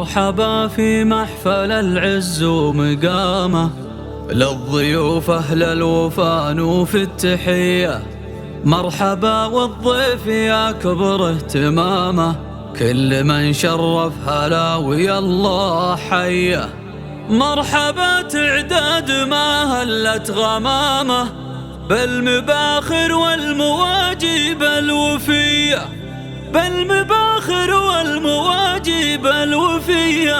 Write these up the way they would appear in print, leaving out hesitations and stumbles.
مرحبا في محفل العز ومقامه، للضيوف أهل الوفا في التحية. مرحبا والضيف يا كبر اهتمامه، كل من شرف هلا ويا الله حيه. مرحبا تعداد ما هلت غمامه، بالمباخر والمواجب الوفيه، بالمباخر والمواجب الوفيه.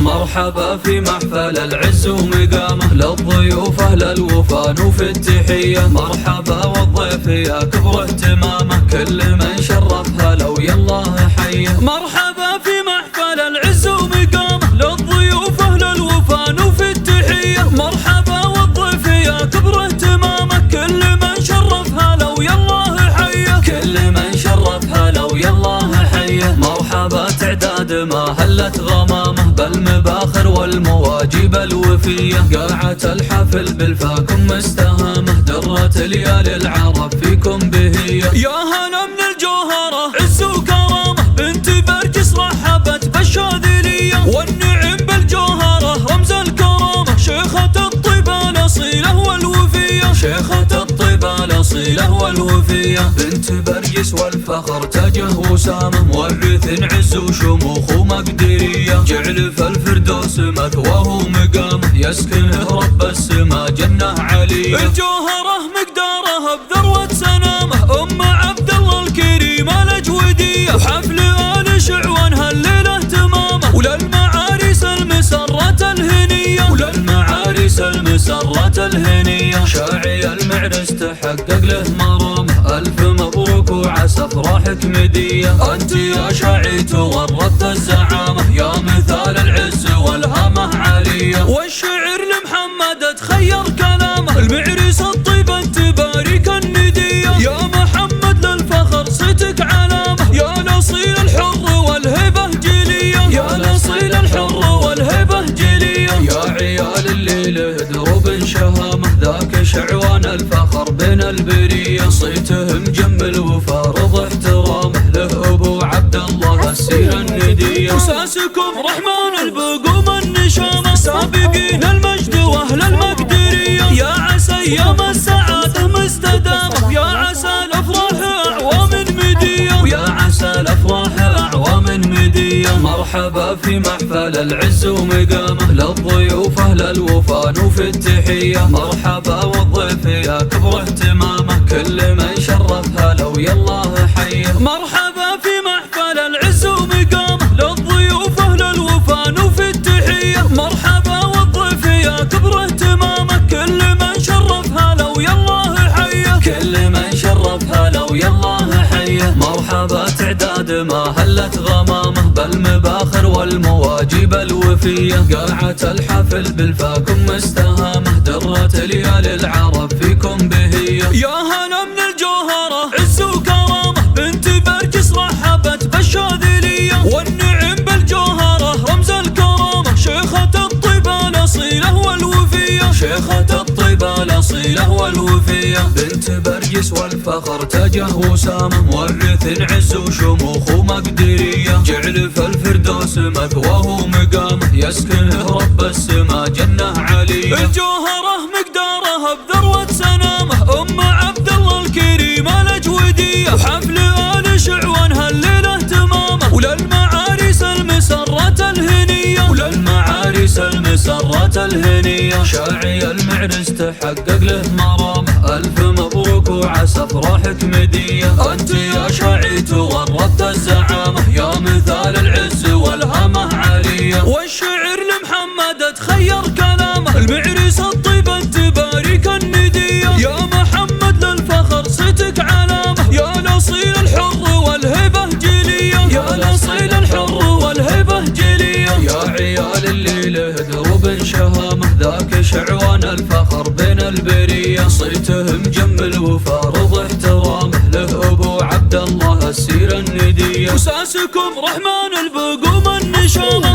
مرحبا في محفل العز ومقامه، للضيوف أهل الوفا في التحية. مرحبا والضيف يا كبر اهتمامه، كل من شرف هلا ويا الله حيه. مرحبا في محفل العز ومقامه، للضيوف أهل الوفا في التحية. مرحبا والضيف يا كبر اهتمامه، كل من شرف هلا ويا الله حيه، كل من شرف هلا ويا الله حيه. مرحبا تعداد ما هلت غمامه، بالمباخر والمواجب الوفيه. قاعة الحفل بالفاكم مستهامه، درة ليالي العرب فيكم بهيه. يا هلا من الجوهره عز وكرامه، بنت برجس رحبت بالشاذليه. والنعم بالجوهره رمز الكرامه، شيخة الطيبة الاصيله والوفيه، شيخة الطيبة الاصيله والوفيه. بنت برجس والفخر تاجه وسامه، مورث عز وشموخ ومقدريه. جعل في الفردوس مثواه ومقامه، يسكنه رب السما جنه عليه. الجوهره مقدارها بذروه سنامه، ام عبد الله الكريمه الاجوديه. وحفل ال شعوان هالليله تمامه، وللمعاريس المسره الهنيه، وللمعاريس المسره الهنيه. شاعي المعرس تحقق له مرامه، الف مبروك وعسى افراحك مديه. انت يا شاعي تورطت الزعامه، يا مثال العز والهامه عاليه. والشعر لمحمد تخير كلامه، المعرس الطيبه انت بارك النديه. يا محمد للفخر صيتك علامه، يا الاصيل الحر والهبه جليه، يا الاصيل الحر والهبه جليه. يا عيال اللي له دروب شهامه، ذاك شعوان الفخر بين البريه. صيته مجمل وفارض احترامه، له ابو عبد الله السير النديه. وساسكم رحمن البقوم النشامه، سابقين المجد واهل المقدريه. يا عسى ايام السعاده مستدامه، يا عسى الافراح اعوام مديه، ويا عسى الافراح اعوام مديه. مرحبا في محفل العز ومقامه، للضيوف اهل الوفا في التحيه. مرحبا والضيف يا كبر اهتمامه، كل من شرف هلا ويا الله حيه. مرحبا في محفل العز ومقامه، للضيوف اهل الوفا في التحيه. مرحبا والضيف يا كبر اهتمامه، كل من شرف هلا ويا الله حيه، كل من شرف هلا ويا الله حيه. مرحبا تعداد ما هلت غمامه، بالمباخر والمواجب الوفيه. قاعة الحفل بالفاكم مستهامه، درة ليالي العرب فيكم بهيه. يا هلا من الجوهره عز وكرامه، بنت برجس رحبت بالشاذليه. والنعم بالجوهره رمز الكرامه، شيخة الطيبه الاصيله والوفيه، شيخة الطيبه الاصيله والوفيه. بنت برجس والفخر تاجه وسامه، مورث عز وشموخ ومقدريه. جعل في الفردوس مثواه ومقامه، يسكنه رب السما جنه عليه. الجوهره مقدارها بذروه سنامه، ام عبد الله الكريمه الاجوديه. وحفل ال شعوان هالليله تمامه، وللمعاريس المسره الهنيه، وللمعاريس المسره الهنيه. شاعي المعرس تحقق له مرامه، الف مبروك وعسى افراحك مديه. انت يا شاعي تورطت الزعامه، يا مثال العز والهامه عاليه. والشعر لمحمد تخير كلامه، المعرس الطيبه انت بارك النديه. يا محمد للفخر صيتك علامه، يا الاصيل الحر والهبه جليه، يا الاصيل الحر والهبه جليه. يا عيال اللي له دروب شهامه، ذاك شعوان الفخر بين البريه. صيته مجمل وفارض احترامه، له ابو عبد الله السير النديه. وساسكم رحمن البقوم النشامه،